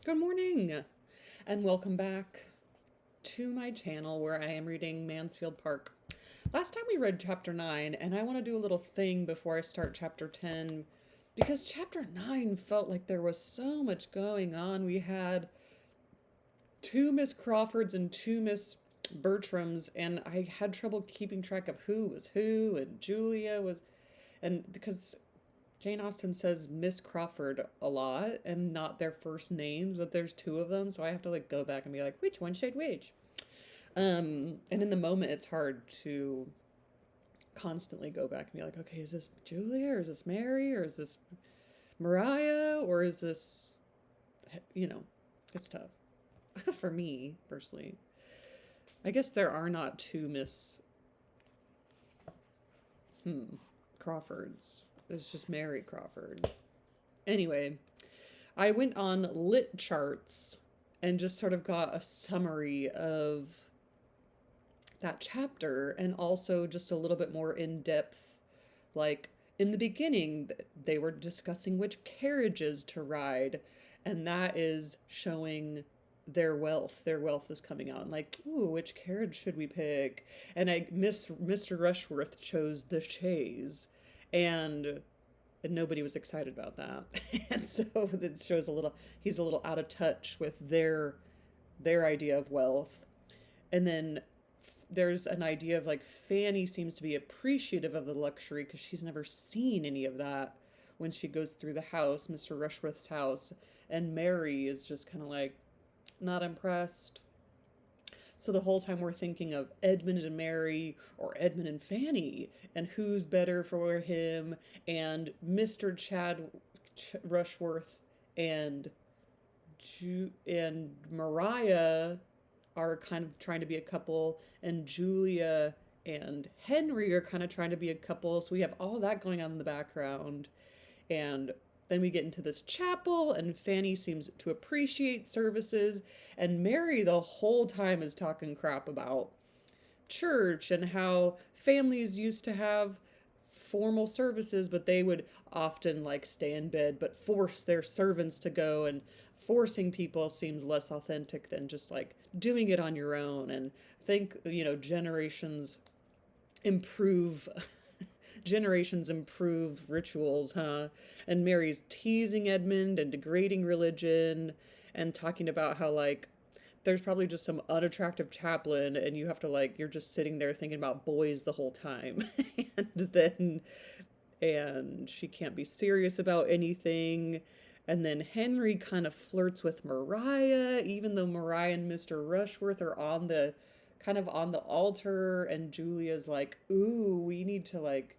Good morning, and welcome back to my channel where I am reading Mansfield Park. Last time we read chapter 9, and I want to do a little thing before I start chapter 10 because chapter 9 felt like there was so much going on. We had two Miss Crawfords and two Miss Bertrams, and I had trouble keeping track of who was who, and Julia was, and because Jane Austen says Miss Crawford a lot and not their first names, but there's two of them, so I have to like go back and be like, which one should which? And in the moment, it's hard to constantly go back and be like, okay, is this Julia or is this Mary or is this Mariah or is this, it's tough for me personally. I guess there are not two Miss Crawfords. It's just Mary Crawford. Anyway, I went on lit charts and just sort of got a summary of that chapter and also just a little bit more in depth. Like in the beginning, they were discussing which carriages to ride, and that is showing their wealth. Their wealth is coming out. Like, ooh, which carriage should we pick? And Mr. Rushworth chose the chaise, and nobody was excited about that. And so it shows he's a little out of touch with their idea of wealth. And then there's an idea of like Fanny seems to be appreciative of the luxury because she's never seen any of that when she goes through the house, Mr. Rushworth's house, and Mary is just kind of like not impressed. So the whole time we're thinking of Edmund and Mary or Edmund and Fanny and who's better for him, and Mr. Rushworth and and Mariah are kind of trying to be a couple, and Julia and Henry are kind of trying to be a couple. So we have all that going on in the background. And then we get into this chapel, and Fanny seems to appreciate services, and Mary the whole time is talking crap about church and how families used to have formal services, but they would often like stay in bed but force their servants to go, and forcing people seems less authentic than just like doing it on your own. And think, generations improve rituals, huh? And Mary's teasing Edmund and degrading religion and talking about how like there's probably just some unattractive chaplain and you have to like you're just sitting there thinking about boys the whole time. And she can't be serious about anything. And then Henry kind of flirts with Mariah, even though Mariah and Mr. Rushworth are on the altar, and Julia's like, ooh, we need to like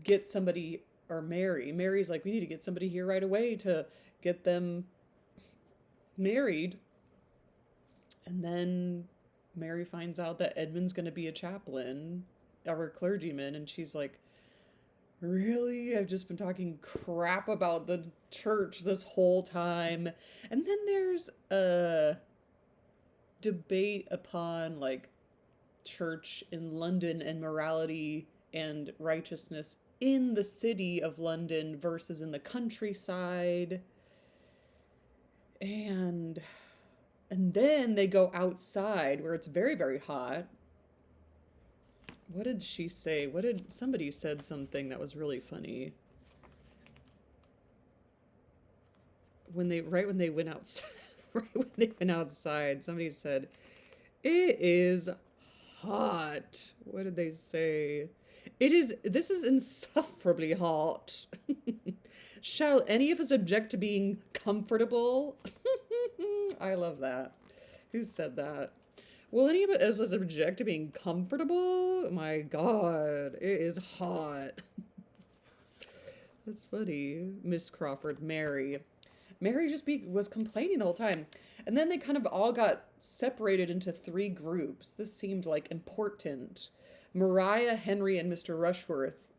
get somebody, or Mary's like, we need to get somebody here right away to get them married. And then Mary finds out that Edmund's going to be a chaplain or a clergyman, and she's like, really? I've just been talking crap about the church this whole time. And then there's a debate upon like church in London and morality and righteousness in the city of London versus in the countryside. And then they go outside where it's very, very hot. What did she say? Somebody said something that was really funny. When they went outside, somebody said, "It is hot." What did they say? This is insufferably hot. Shall any of us object to being comfortable? I love that. Who said that? Will any of us object to being comfortable? My God, it is hot. That's funny. Miss Crawford, Mary just was complaining the whole time. And then they kind of all got separated into three groups. This seemed like important. Mariah, Henry, and Mr. Rushworth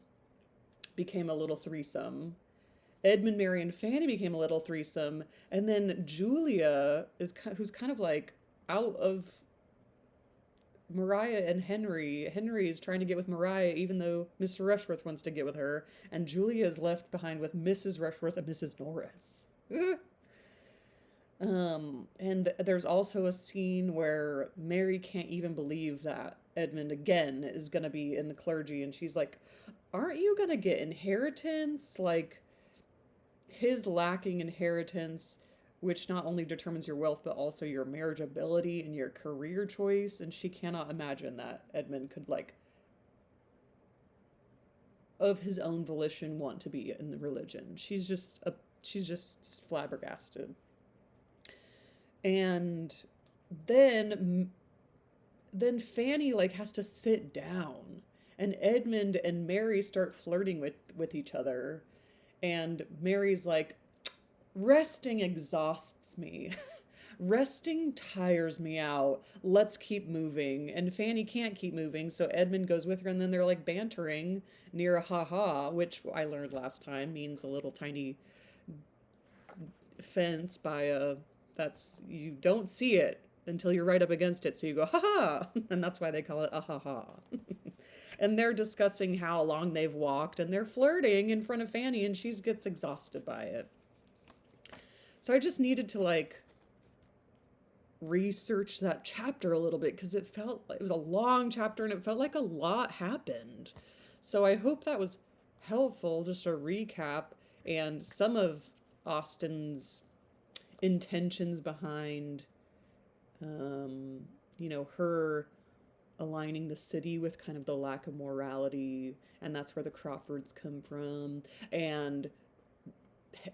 became a little threesome. Edmund, Mary, and Fanny became a little threesome. And then Julia, who's kind of like out of Mariah and Henry. Henry is trying to get with Mariah even though Mr. Rushworth wants to get with her. And Julia is left behind with Mrs. Rushworth and Mrs. Norris. And there's also a scene where Mary can't even believe that Edmund again is going to be in the clergy, and she's like, aren't you going to get inheritance? Like, his lacking inheritance, which not only determines your wealth, but also your marriageability and your career choice. And she cannot imagine that Edmund could, like, of his own volition, want to be in the religion. She's just flabbergasted. And then then Fanny like has to sit down, and Edmund and Mary start flirting with each other, and Mary's like, resting exhausts me. Resting tires me out. Let's keep moving. And Fanny can't keep moving, so Edmund goes with her, and then they're like bantering near a ha, which I learned last time means a little tiny fence by a, that's, you don't see it until you're right up against it, so you go ha, and that's why they call it a ha. And they're discussing how long they've walked, and they're flirting in front of Fanny, and she gets exhausted by it. So I just needed to like research that chapter a little bit, because it was a long chapter and it felt like a lot happened. So I hope that was helpful, just a recap and some of Austen's intentions behind, her aligning the city with kind of the lack of morality, and that's where the Crawfords come from. And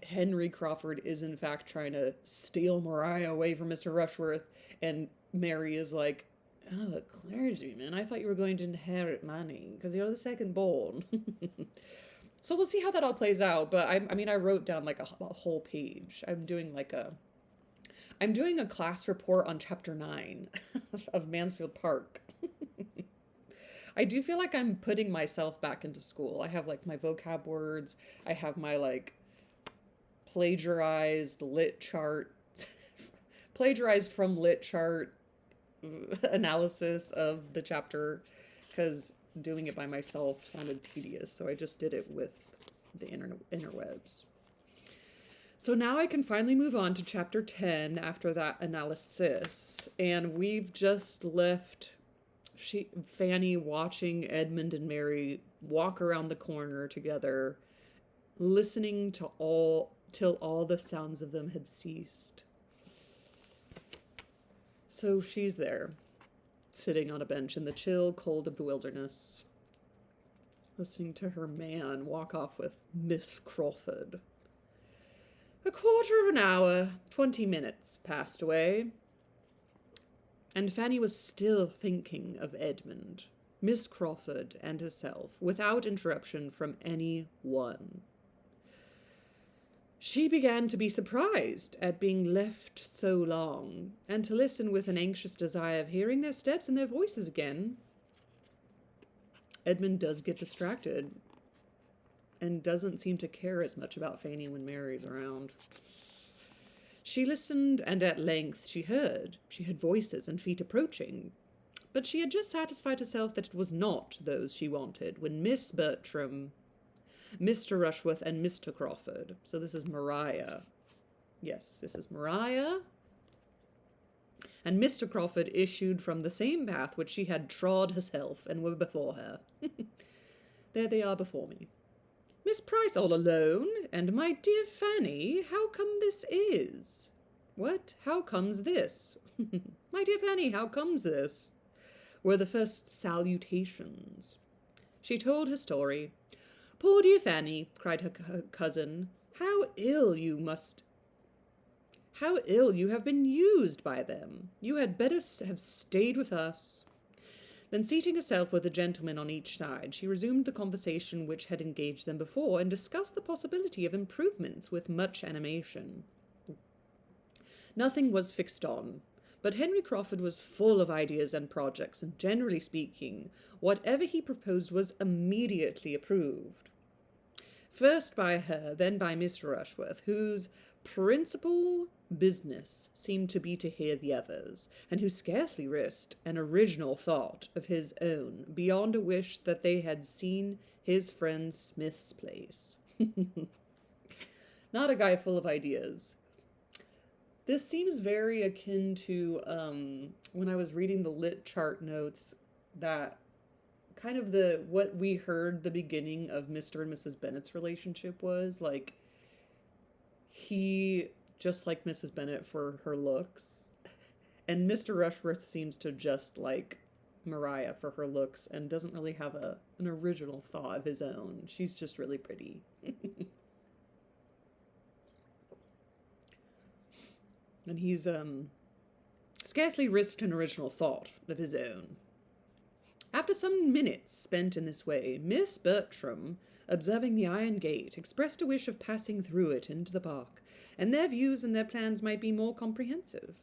Henry Crawford is in fact trying to steal Maria away from Mr. Rushworth, and Mary is like, oh, clergyman, I thought you were going to inherit money because you're the second born. So we'll see how that all plays out, but I wrote down like a whole page. I'm doing a class report on chapter 9 of Mansfield Park. I do feel like I'm putting myself back into school. I have like my vocab words, I have my like plagiarized from lit chart analysis of the chapter, because doing it by myself sounded tedious, so I just did it with the interwebs. So now I can finally move on to chapter 10 after that analysis, and we've just left Fanny watching Edmund and Mary walk around the corner together, listening to till all the sounds of them had ceased. So she's there, sitting on a bench in the chill cold of the wilderness, listening to her man walk off with Miss Crawford. A quarter of an hour, 20 minutes passed away, and Fanny was still thinking of Edmund, Miss Crawford, and herself, without interruption from any one. She began to be surprised at being left so long, and to listen with an anxious desire of hearing their steps and their voices again. Edmund does get distracted and doesn't seem to care as much about Fanny when Mary's around. She listened, and at length she heard voices and feet approaching, but she had just satisfied herself that it was not those she wanted when Miss Bertram, Mr. Rushworth, and Mr. Crawford. So this is Maria. Yes, this is Maria. And Mr. Crawford issued from the same path which she had trod herself, and were before her. There they are before me. Miss Price all alone, and my dear Fanny, how come this is? What? How comes this? My dear Fanny, how comes this? Were the first salutations. She told her story. Poor dear Fanny, cried her cousin, how ill you have been used by them. You had better have stayed with us. Then, seating herself with a gentleman on each side, she resumed the conversation which had engaged them before, and discussed the possibility of improvements with much animation. Nothing was fixed on, but Henry Crawford was full of ideas and projects, and generally speaking, whatever he proposed was immediately approved. First by her, then by Mr. Rushworth, whose principal business seemed to be to hear the others, and who scarcely risked an original thought of his own beyond a wish that they had seen his friend Smith's place. Not a guy full of ideas. This seems very akin to when I was reading the lit chart notes, that kind of the what we heard the beginning of Mr. and Mrs. Bennet's relationship was like, he just like Mrs. Bennet for her looks, and Mr. Rushworth seems to just like Maria for her looks and doesn't really have an original thought of his own. She's just really pretty. And he's scarcely risked an original thought of his own. After some minutes spent in this way, Miss Bertram, observing the iron gate, expressed a wish of passing through it into the park, and their views and their plans might be more comprehensive.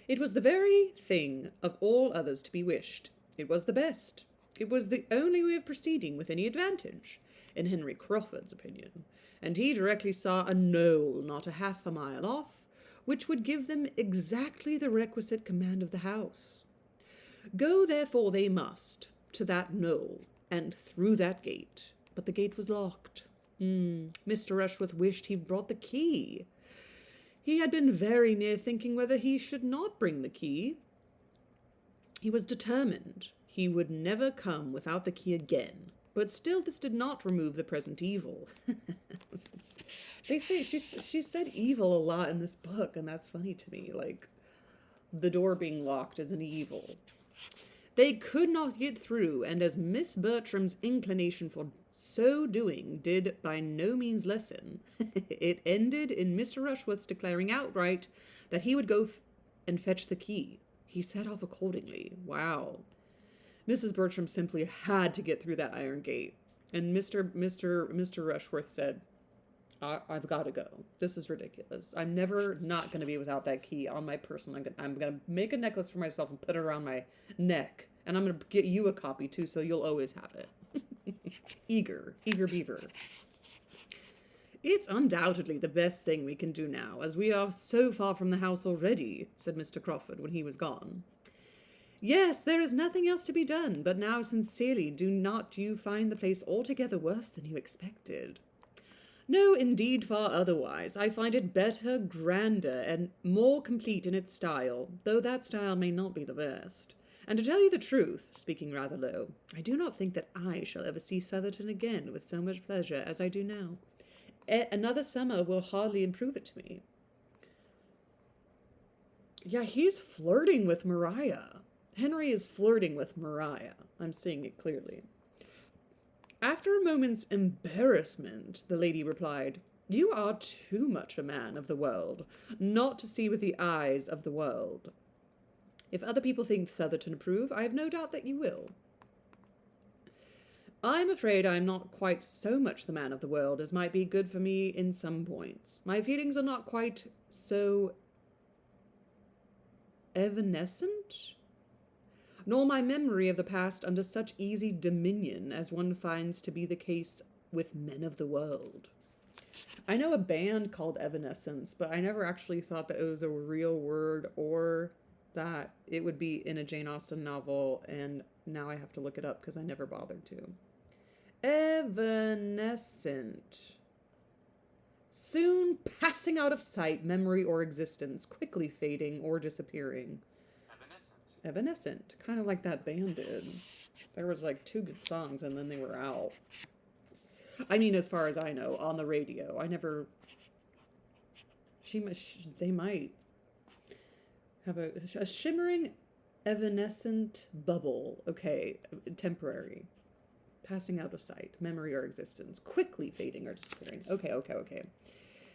It was the very thing of all others to be wished. It was the best. It was the only way of proceeding with any advantage, in Henry Crawford's opinion, and he directly saw a knoll not a half a mile off, which would give them exactly the requisite command of the house. Go, therefore, they must, to that knoll, and through that gate. But the gate was locked. Mr. Rushworth wished he'd brought the key. He had been very near thinking whether he should not bring the key. He was determined he would never come without the key again, but still this did not remove the present evil. They say she said evil a lot in this book, and that's funny to me. Like, the door being locked is an evil. They could not get through, and as Miss Bertram's inclination for so doing did by no means lessen, it ended in Mr. Rushworth's declaring outright that he would go and fetch the key. He set off accordingly. Wow. Mrs. Bertram simply had to get through that iron gate, and Mr. Rushworth said, I've got to go. This is ridiculous. I'm never not going to be without that key on my person. I'm going to make a necklace for myself and put it around my neck. And I'm going to get you a copy too, so you'll always have it. Eager beaver. It's undoubtedly the best thing we can do now, as we are so far from the house already, said Mr. Crawford when he was gone. Yes, there is nothing else to be done, but now sincerely do not you find the place altogether worse than you expected? No, indeed, far otherwise. I find it better, grander, and more complete in its style, though that style may not be the best. And to tell you the truth, speaking rather low, I do not think that I shall ever see Southerton again with so much pleasure as I do now. Another summer will hardly improve it to me. Yeah, he's flirting with Maria. Henry is flirting with Maria. I'm seeing it clearly. After a moment's embarrassment, the lady replied, You are too much a man of the world, not to see with the eyes of the world. If other people think Southerton approve, I have no doubt that you will. I'm afraid I am not quite so much the man of the world as might be good for me in some points. My feelings are not quite so evanescent, nor my memory of the past under such easy dominion as one finds to be the case with men of the world. I know a band called Evanescence, but I never actually thought that it was a real word or that it would be in a Jane Austen novel, and now I have to look it up because I never bothered to. Evanescent. Soon passing out of sight, memory, or existence, quickly fading or disappearing. Evanescent. Kind of like that band did. There was like 2 good songs and then they were out. I mean, as far as I know, on the radio. I never... They might have a shimmering evanescent bubble. Okay, temporary. Passing out of sight, memory or existence. Quickly fading or disappearing. Okay.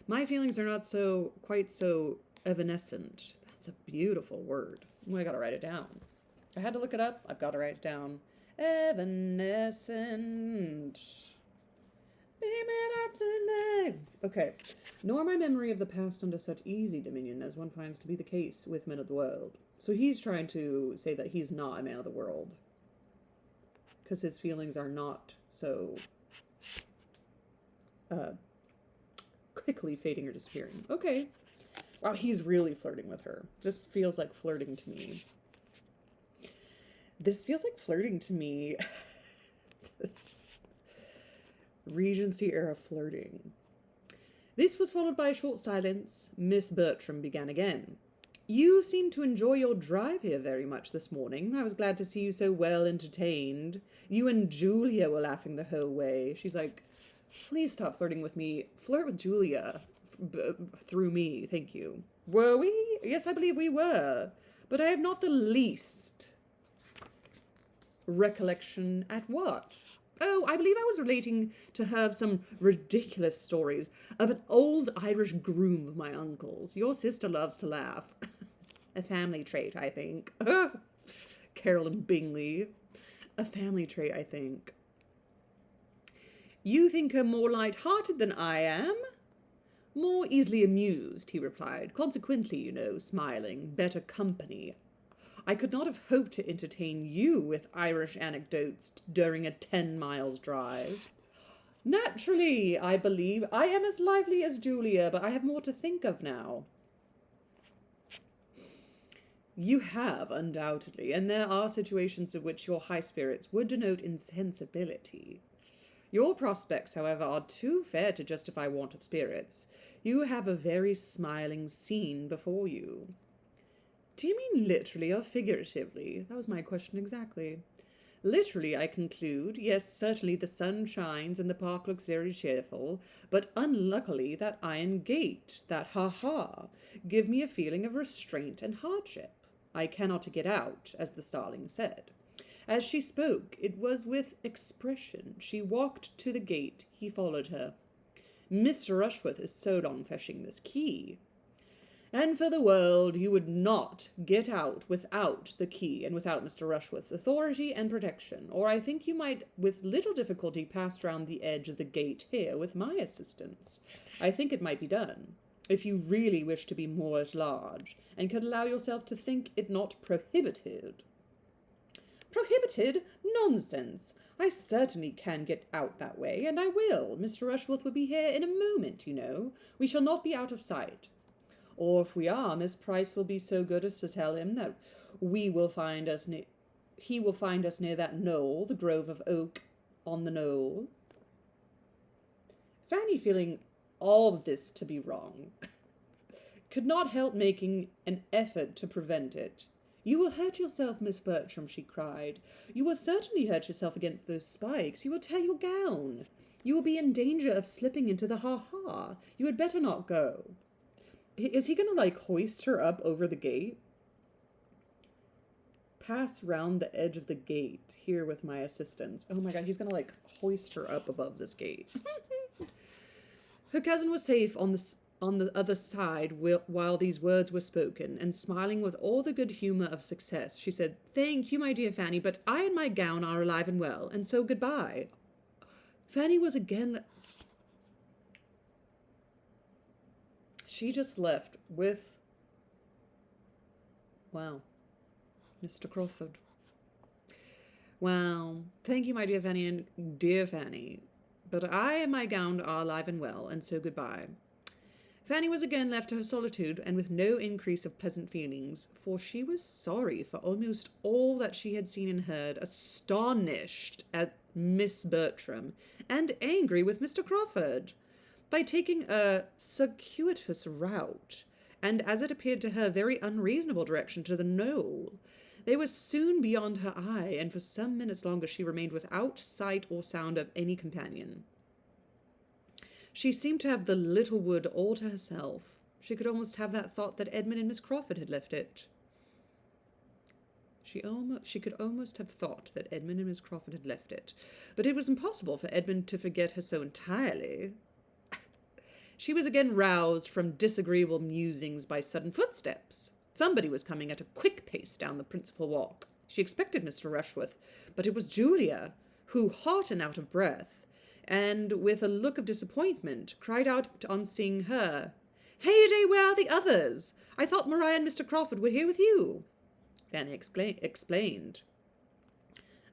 My feelings are not quite so evanescent. That's a beautiful word. Oh, I gotta write it down. I had to look it up. I've got to write it down. Evanescent. Okay. Nor my memory of the past under such easy dominion as one finds to be the case with men of the world. So he's trying to say that he's not a man of the world, because his feelings are not so quickly fading or disappearing. Okay. Wow, he's really flirting with her. This feels like flirting to me. This Regency era flirting. This was followed by a short silence. Miss Bertram began again. You seem to enjoy your drive here very much this morning. I was glad to see you so well entertained. You and Julia were laughing the whole way. She's like, please stop flirting with me. Flirt with Julia. Through me, thank you. Were we? Yes, I believe we were. But I have not the least recollection at what? Oh, I believe I was relating to her some ridiculous stories of an old Irish groom of my uncle's. Your sister loves to laugh. A family trait, I think. Carolyn Bingley. A family trait, I think. You think her more light-hearted than I am? More easily amused, he replied. Consequently, you know, smiling, better company. I could not have hoped to entertain you with Irish anecdotes during a 10 miles drive. Naturally, I believe I am as lively as Julia, but I have more to think of now. You have, undoubtedly, and there are situations in which your high spirits would denote insensibility. Your prospects, however, are too fair to justify want of spirits. You have a very smiling scene before you. Do you mean literally or figuratively? That was my question exactly. Literally, I conclude. Yes, certainly the sun shines and the park looks very cheerful, but unluckily that iron gate, that ha-ha, give me a feeling of restraint and hardship. I cannot get out, as the starling said. As she spoke, it was with expression. She walked to the gate. He followed her. Mr. Rushworth is so long fetching this key. And for the world you would not get out without the key and without Mr. Rushworth's authority and protection, or I think you might with little difficulty pass round the edge of the gate here with my assistance. I think it might be done, if you really wish to be more at large, and could allow yourself to think it not prohibited. Prohibited? Nonsense! I certainly can get out that way, and I will. Mr. Rushworth will be here in a moment, you know. We shall not be out of sight. Or if we are, Miss Price will be so good as to tell him that he will find us near that knoll, the grove of oak on the knoll. Fanny, feeling all this to be wrong, could not help making an effort to prevent it. You will hurt yourself, Miss Bertram, she cried. You will certainly hurt yourself against those spikes. You will tear your gown. You will be in danger of slipping into the ha-ha. You had better not go. Is he going to, hoist her up over the gate? Pass round the edge of the gate here with my assistance. Oh my god, he's going to, hoist her up above this gate. Her cousin was safe on the other side while these words were spoken, and smiling with all the good humour of success, she said, Thank you, my dear Fanny, but I and my gown are alive and well, and so goodbye. Fanny was again... She just left with... Wow. Mr. Crawford. Wow. Thank you, my dear Fanny, and dear Fanny. But I and my gown are alive and well, and so goodbye. Fanny was again left to her solitude, and with no increase of pleasant feelings, for she was sorry for almost all that she had seen and heard, astonished at Miss Bertram, and angry with Mr. Crawford. By taking a circuitous route, and as it appeared to her, very unreasonable direction to the knoll. They were soon beyond her eye, and for some minutes longer she remained without sight or sound of any companion. She seemed to have the little wood all to herself. She could almost have that thought that Edmund and Miss Crawford had left it. She could almost have thought that Edmund and Miss Crawford had left it, but it was impossible for Edmund to forget her so entirely. She was again roused from disagreeable musings by sudden footsteps. Somebody was coming at a quick pace down the principal walk. She expected Mr. Rushworth, but it was Julia, who, hot and out of breath, and with a look of disappointment, cried out on seeing her, Heyday, where are the others? I thought Maria and Mr. Crawford were here with you. Fanny explained.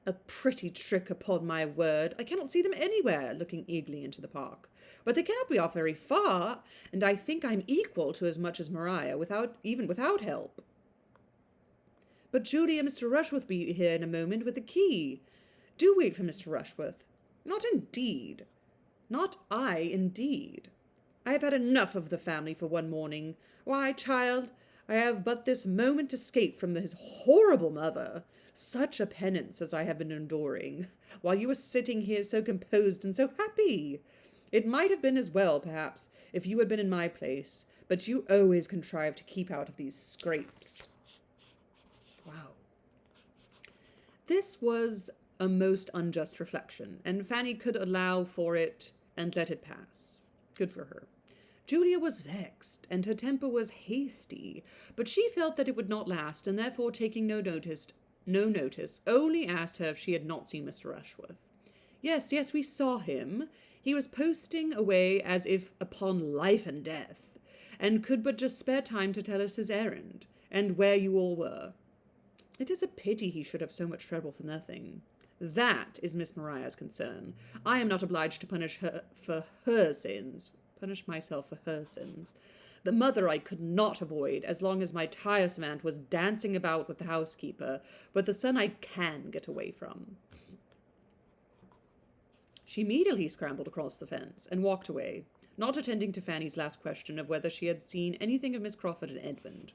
A pretty trick, upon my word. I cannot see them anywhere, looking eagerly into the park. But they cannot be off very far, and I think I'm equal to as much as Maria, even without help. But Julia and Mr. Rushworth be here in a moment with the key. Do wait for Mr. Rushworth. Not indeed. Not I, indeed. I have had enough of the family for one morning. Why, child, I have but this moment escaped from his horrible mother. Such a penance as I have been enduring, while you were sitting here so composed and so happy. It might have been as well, perhaps, if you had been in my place, but you always contrive to keep out of these scrapes. Wow. This was a most unjust reflection, and Fanny could allow for it and let it pass. Good for her. Julia was vexed, and her temper was hasty, but she felt that it would not last, and therefore, taking no notice, only asked her if she had not seen Mr. Rushworth. Yes, we saw him. He was posting away as if upon life and death, and could but just spare time to tell us his errand, and where you all were. It is a pity he should have so much trouble for nothing. That is Miss Maria's concern. I am not obliged to punish her for her sins. Punish myself for her sins. The mother I could not avoid, as long as my tiresome aunt was dancing about with the housekeeper, but the son I can get away from. She immediately scrambled across the fence and walked away, not attending to Fanny's last question of whether she had seen anything of Miss Crawford and Edmund.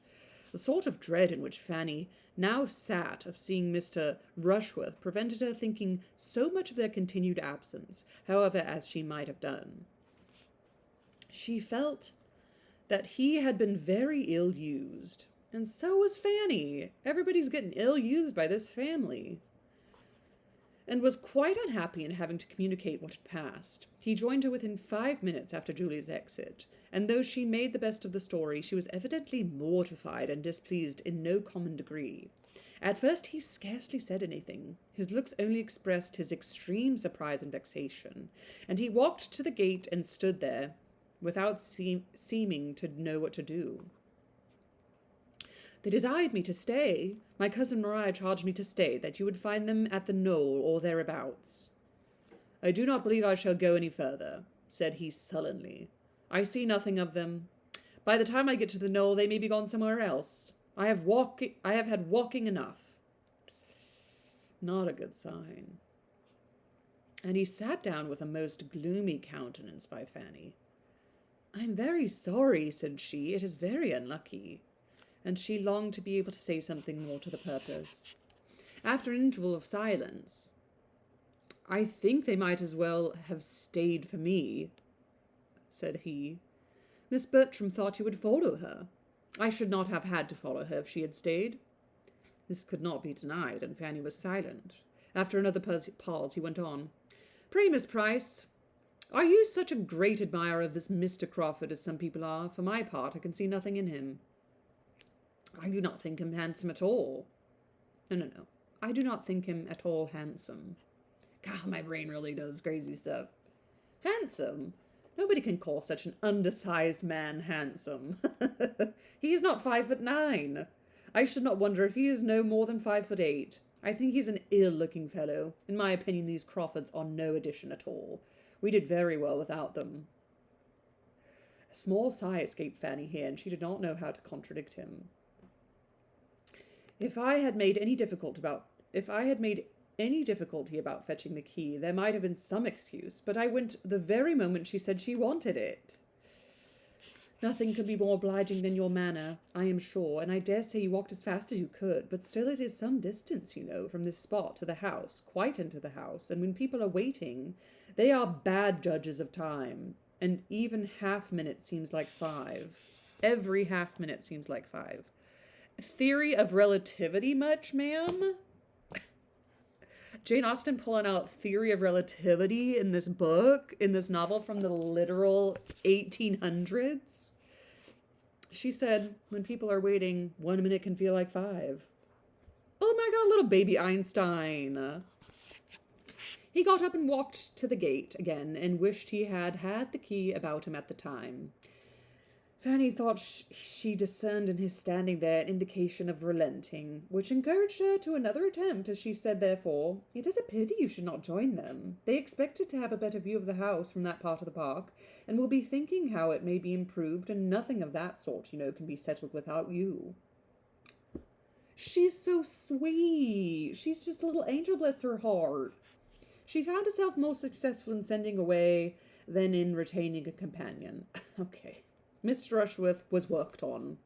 The sort of dread in which Fanny now sat of seeing Mr. Rushworth prevented her thinking so much of their continued absence, however, as she might have done. She felt that he had been very ill-used, and so was Fanny. Everybody's getting ill-used by this family. And was quite unhappy in having to communicate what had passed. He joined her within 5 minutes after Julia's exit, and though she made the best of the story, she was evidently mortified and displeased in no common degree. At first he scarcely said anything. His looks only expressed his extreme surprise and vexation, and he walked to the gate and stood there, without seeming to know what to do. They desired me to stay. My cousin Maria charged me to stay, that you would find them at the knoll or thereabouts. I do not believe I shall go any further, said he sullenly. I see nothing of them. By the time I get to the knoll, they may be gone somewhere else. I have had walking enough. Not a good sign. And he sat down with a most gloomy countenance by Fanny. I am very sorry, said she. It is very unlucky. And she longed to be able to say something more to the purpose. After an interval of silence, I think they might as well have stayed for me, said he. Miss Bertram thought you would follow her. I should not have had to follow her if she had stayed. This could not be denied, and Fanny was silent. After another pause, he went on. Pray, Miss Price, are you such a great admirer of this Mr. Crawford as some people are? For my part, I can see nothing in him. I do not think him handsome at all. No. I do not think him at all handsome. God, my brain really does crazy stuff. Handsome? Nobody can call such an undersized man handsome. He is not 5'9". I should not wonder if he is no more than 5'8". I think he's an ill-looking fellow. In my opinion, these Crawfords are no addition at all. We did very well without them. A small sigh escaped Fanny here, and she did not know how to contradict him. If I had made any difficulty about fetching the key, there might have been some excuse, but I went the very moment she said she wanted it. Nothing could be more obliging than your manner, I am sure, and I dare say you walked as fast as you could, but still it is some distance, you know, from this spot to the house, quite into the house, and when people are waiting, they are bad judges of time, and even half-minute seems like 5. Every half-minute seems like 5. Theory of relativity much, ma'am? Jane Austen pulling out theory of relativity in this book, in this novel from the literal 1800s? She said, when people are waiting, 1 minute can feel like 5. Oh my God, little baby Einstein. He got up and walked to the gate again and wished he had had the key about him at the time. Fanny thought she discerned in his standing there an indication of relenting, which encouraged her to another attempt, as she said, therefore, It is a pity you should not join them. They expected to have a better view of the house from that part of the park, and will be thinking how it may be improved, and nothing of that sort, you know, can be settled without you. She's so sweet. She's just a little angel, bless her heart. She found herself most successful in sending away than in retaining a companion. Okay. Mr. Rushworth was worked on.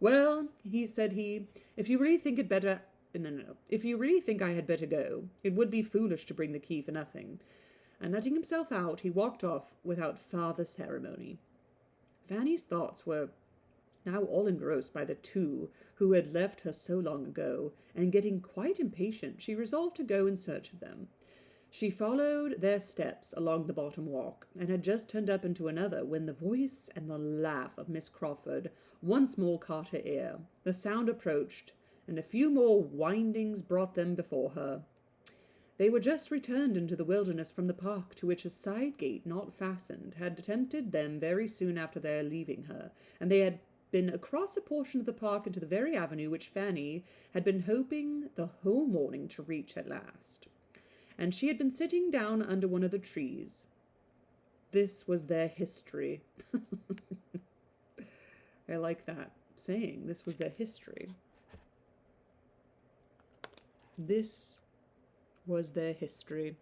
Well, said he, if you really think it better... No. If you really think I had better go, it would be foolish to bring the key for nothing. And letting himself out, he walked off without farther ceremony. Fanny's thoughts were now all engrossed by the two who had left her so long ago, and getting quite impatient, she resolved to go in search of them. She followed their steps along the bottom walk, and had just turned up into another when the voice and the laugh of Miss Crawford once more caught her ear. The sound approached, and a few more windings brought them before her. They were just returned into the wilderness from the park, to which a side gate not fastened had tempted them very soon after their leaving her, and they had been across a portion of the park into the very avenue which Fanny had been hoping the whole morning to reach at last. And she had been sitting down under one of the trees. This was their history. I like that saying. This was their history. This was their history.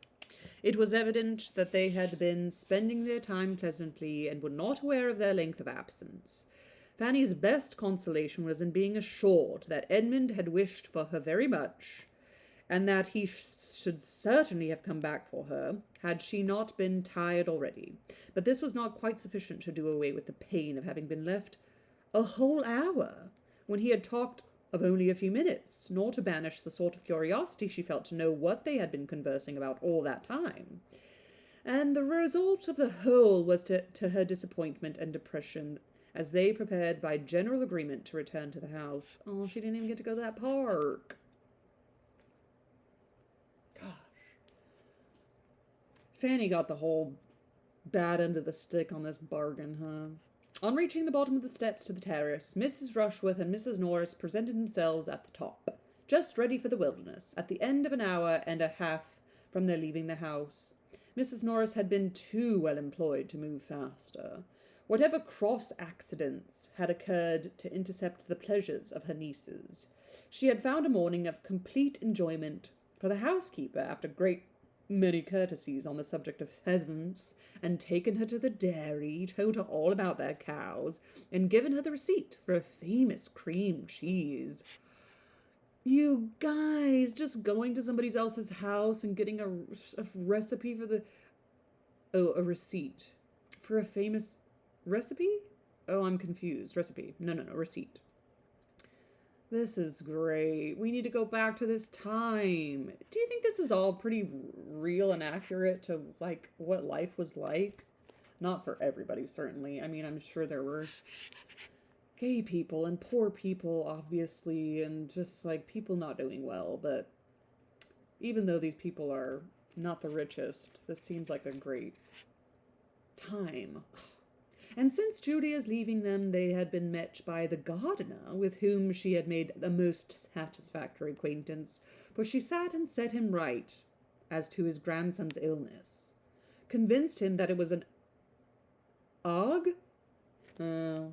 It was evident that they had been spending their time pleasantly and were not aware of their length of absence. Fanny's best consolation was in being assured that Edmund had wished for her very much, and that he should certainly have come back for her, had she not been tired already. But this was not quite sufficient to do away with the pain of having been left a whole hour, when he had talked of only a few minutes, nor to banish the sort of curiosity she felt to know what they had been conversing about all that time. And the result of the whole was to her disappointment and depression, as they prepared by general agreement to return to the house. Oh, she didn't even get to go to that park. Gosh. Fanny got the whole bad end of the stick on this bargain, huh? On reaching the bottom of the steps to the terrace, Mrs. Rushworth and Mrs. Norris presented themselves at the top, just ready for the wilderness, at the end of an hour and a half from their leaving the house. Mrs. Norris had been too well employed to move faster. Whatever cross accidents had occurred to intercept the pleasures of her nieces, she had found a morning of complete enjoyment, for the housekeeper, after great many courtesies on the subject of pheasants, and taken her to the dairy, told her all about their cows, and given her the receipt for a famous cream cheese. You guys, just going to somebody else's house and getting a recipe for a receipt for a famous recipe? Oh, I'm confused. Recipe. No, receipt. This is great. We need to go back to this time. Do you think this is all pretty real and accurate to, like, what life was like? Not for everybody, certainly. I mean, I'm sure there were gay people and poor people, obviously, and just, like, people not doing well. But even though these people are not the richest, this seems like a great time. And since Julia's leaving them, they had been met by the gardener, with whom she had made a most satisfactory acquaintance, for she sat and set him right as to his grandson's illness, convinced him that it was an ague? An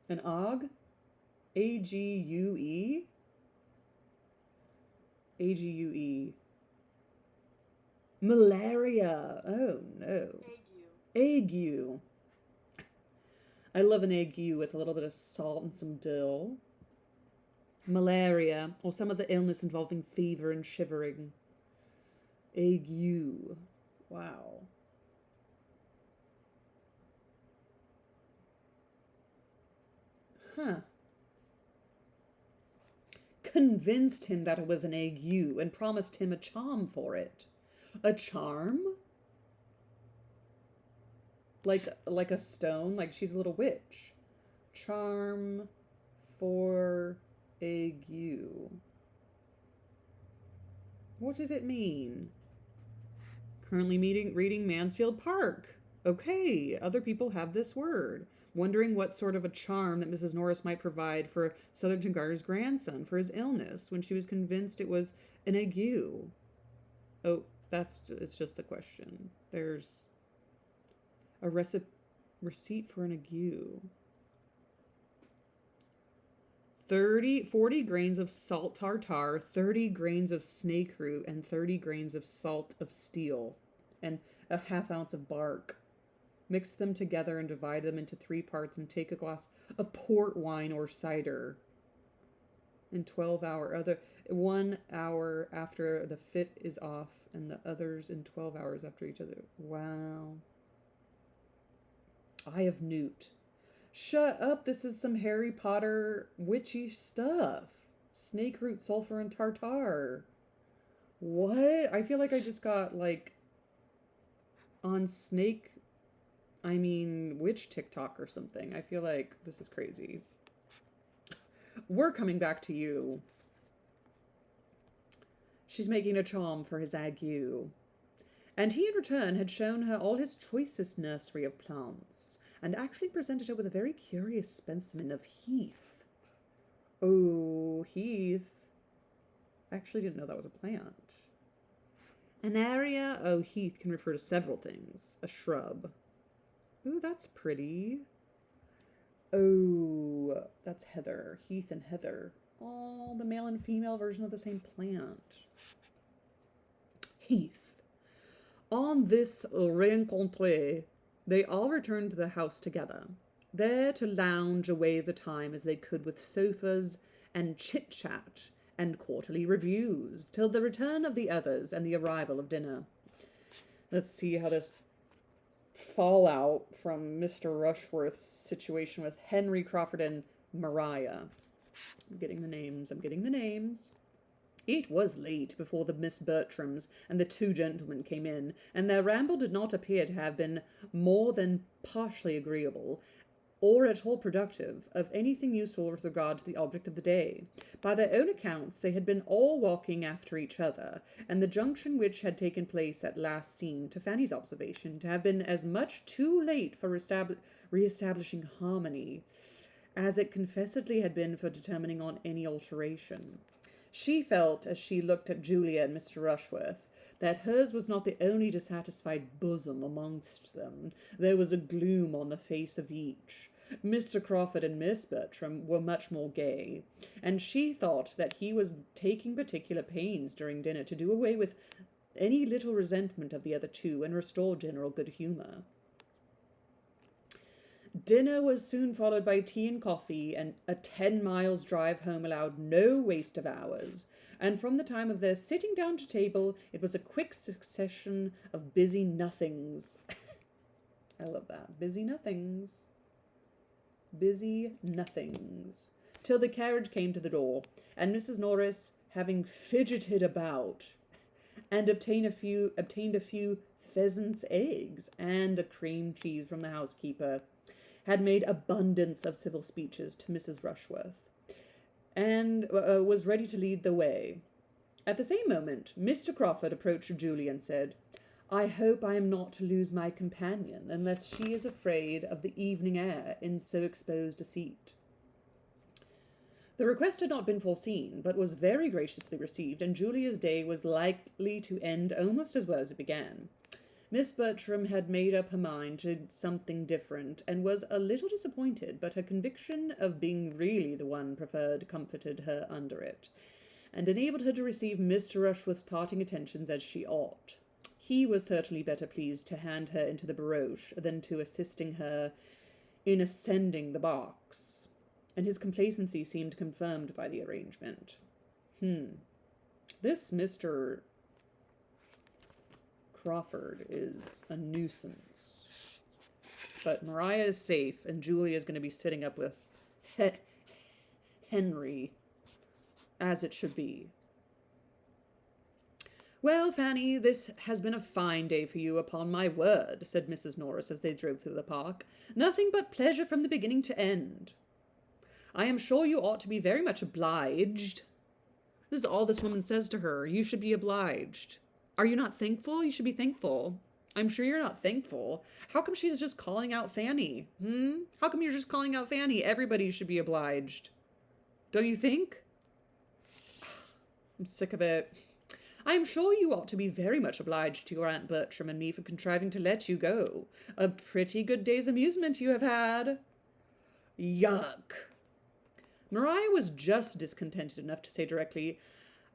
ague? A-G-U-E? A-G-U-E. Malaria. Oh, no. Ague. I love an ague with a little bit of salt and some dill. Malaria, or some other illness involving fever and shivering. Ague. Wow. Huh. Convinced him that it was an ague and promised him a charm for it. A charm? Like a stone, like she's a little witch. Charm for ague. What does it mean? Currently reading Mansfield Park. Okay, other people have this word. Wondering what sort of a charm that Mrs. Norris might provide for Southerton Garter's grandson for his illness when she was convinced it was an ague. Oh, it's just the question. There's a receipt for an ague. 40 grains of salt tartar, 30 grains of snake root, and 30 grains of salt of steel. and a half ounce of bark. Mix them together and divide them into 3 parts and take a glass of port wine or cider. In 1 hour after the fit is off, and the others in 12 hours after each other. Wow. Eye of Newt. Shut up, this is some Harry Potter witchy stuff. Snake root, sulfur, and tartar. What? I feel like I just got, like, on witch TikTok or something. I feel like this is crazy. We're coming back to you. She's making a charm for his ague. And he in return had shown her all his choicest nursery of plants, and actually presented her with a very curious specimen of heath. Oh, heath. I actually didn't know that was a plant. An area, heath can refer to several things. A shrub. Ooh, that's pretty. Oh, that's heather. Heath and heather. Oh, the male and female version of the same plant. Heath. On this rencontre, they all returned to the house together, there to lounge away the time as they could with sofas and chit-chat and quarterly reviews, till the return of the others and the arrival of dinner. Let's see how this fallout from Mr. Rushworth's situation with Henry Crawford and Maria. I'm getting the names. It was late before the Miss Bertrams and the 2 gentlemen came in, and their ramble did not appear to have been more than partially agreeable, or at all productive of anything useful with regard to the object of the day. By their own accounts, they had been all walking after each other, and the junction which had taken place at last seemed, to Fanny's observation, to have been as much too late for re-establishing harmony as it confessedly had been for determining on any alteration. She felt, as she looked at Julia and Mr. Rushworth, that hers was not the only dissatisfied bosom amongst them. There was a gloom on the face of each. Mr. Crawford and Miss Bertram were much more gay, and she thought that he was taking particular pains during dinner to do away with any little resentment of the other 2 and restore general good humour. Dinner was soon followed by tea and coffee, and a 10 miles drive home allowed no waste of hours, and from the time of their sitting down to table, it was a quick succession of busy nothings. I love that. Busy nothings. Busy nothings. Till the carriage came to the door, and Mrs. Norris, having fidgeted about, and obtained a few pheasant's eggs and a cream cheese from the housekeeper, had made abundance of civil speeches to Mrs. Rushworth, and was ready to lead the way. At the same moment, Mr. Crawford approached Julia and said, "I hope I am not to lose my companion, unless she is afraid of the evening air in so exposed a seat." The request had not been foreseen, but was very graciously received, and Julia's day was likely to end almost as well as it began. Miss Bertram had made up her mind to something different, and was a little disappointed, but her conviction of being really the one preferred comforted her under it, and enabled her to receive Mr. Rushworth's parting attentions as she ought. He was certainly better pleased to hand her into the barouche than to assisting her in ascending the box, and his complacency seemed confirmed by the arrangement. This Mr. Crawford is a nuisance. But Maria is safe, and Julia is going to be sitting up with Henry, as it should be. "Well, Fanny, this has been a fine day for you, upon my word," said Mrs. Norris as they drove through the park. "Nothing but pleasure from the beginning to end. I am sure you ought to be very much obliged." This is all this woman says to her. You should be obliged. Are you not thankful? You should be thankful. I'm sure you're not thankful. How come she's just calling out Fanny? How come you're just calling out Fanny? Everybody should be obliged. Don't you think? I'm sick of it. "I am sure you ought to be very much obliged to your Aunt Bertram and me for contriving to let you go. A pretty good day's amusement you have had." Yuck. Maria was just discontented enough to say directly,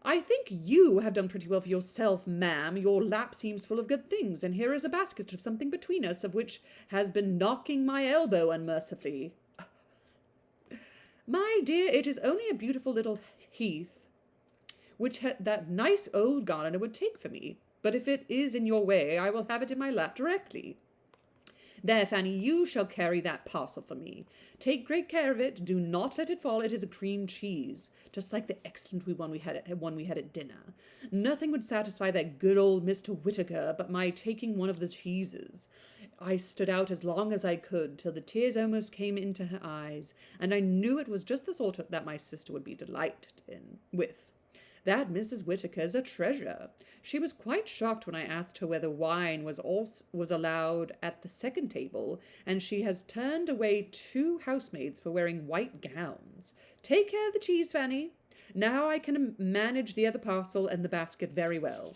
I think you have done pretty well for yourself, ma'am. Your lap seems full of good things, and here is a basket of something between us, of which has been knocking my elbow unmercifully. My dear, it is only a beautiful little heath, which that nice old gardener would take for me. But if it is in your way, I will have it in my lap directly. There, Fanny, you shall carry that parcel for me. Take great care of it. Do not let it fall. It is a cream cheese, just like the excellent one we had at dinner. Nothing would satisfy that good old Mr. Whittaker but my taking one of the cheeses. I stood out as long as I could, till the tears almost came into her eyes, and I knew it was just the sort that my sister would be delighted with. That Mrs. Whittaker's a treasure. She was quite shocked when I asked her whether wine was allowed at the second table, and she has turned away 2 housemaids for wearing white gowns. Take care of the cheese, Fanny. Now I can manage the other parcel and the basket very well.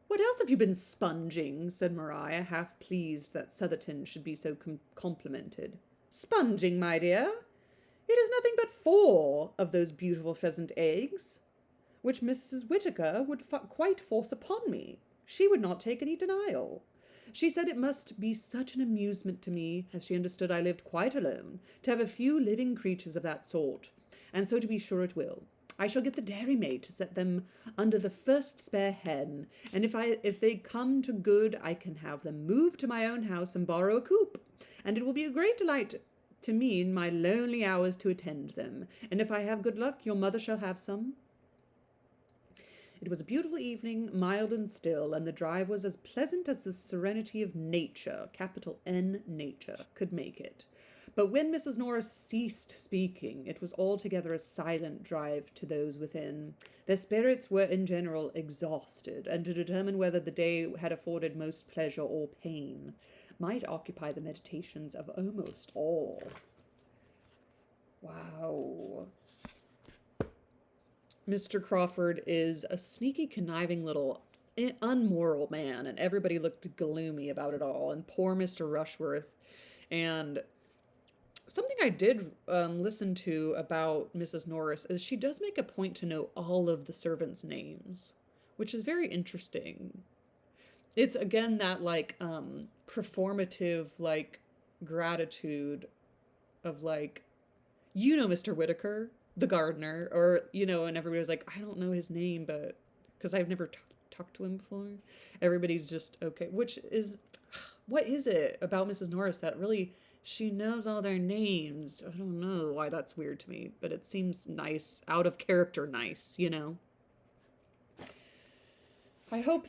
What else have you been sponging? Said Maria, half pleased that Southerton should be so complimented. Sponging, my dear? It is nothing but 4 of those beautiful pheasant eggs, which Mrs. Whittaker would quite force upon me. She would not take any denial. She said it must be such an amusement to me, as she understood I lived quite alone, to have a few living creatures of that sort, and so to be sure it will. I shall get the dairymaid to set them under the first spare hen, and if they come to good, I can have them moved to my own house and borrow a coop, and it will be a great delight to me in my lonely hours to attend them, and if I have good luck, your mother shall have some. It was a beautiful evening, mild and still, and the drive was as pleasant as the serenity of nature, capital N nature, could make it. But when Mrs. Norris ceased speaking, it was altogether a silent drive to those within. Their spirits were in general exhausted, and to determine whether the day had afforded most pleasure or pain might occupy the meditations of almost all. Wow. Mr. Crawford is a sneaky, conniving little unmoral man, and everybody looked gloomy about it all, and poor Mr. Rushworth. And something I did listen to about Mrs. Norris is she does make a point to know all of the servants' names, which is very interesting. It's again that like performative like gratitude of like, Mr. Whittaker, the gardener, or and everybody was like, I don't know his name, but because I've never talked to him before, everybody's just okay. Which is, what is it about Mrs. Norris that really she knows all their names? I don't know why that's weird to me, but it seems nice, out of character nice, I hope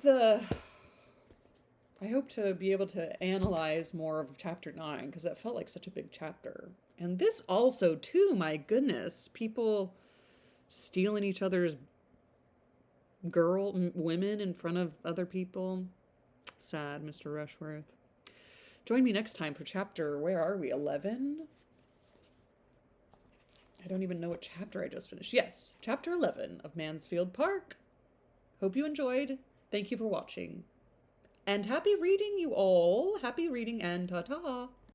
to be able to analyze more of chapter 9, because that felt like such a big chapter. And this also, too, my goodness, people stealing each other's women in front of other people. Sad, Mr. Rushworth. Join me next time for chapter, where are we, 11? I don't even know what chapter I just finished. Yes, chapter 11 of Mansfield Park. Hope you enjoyed. Thank you for watching. And happy reading, you all. Happy reading, and ta-ta.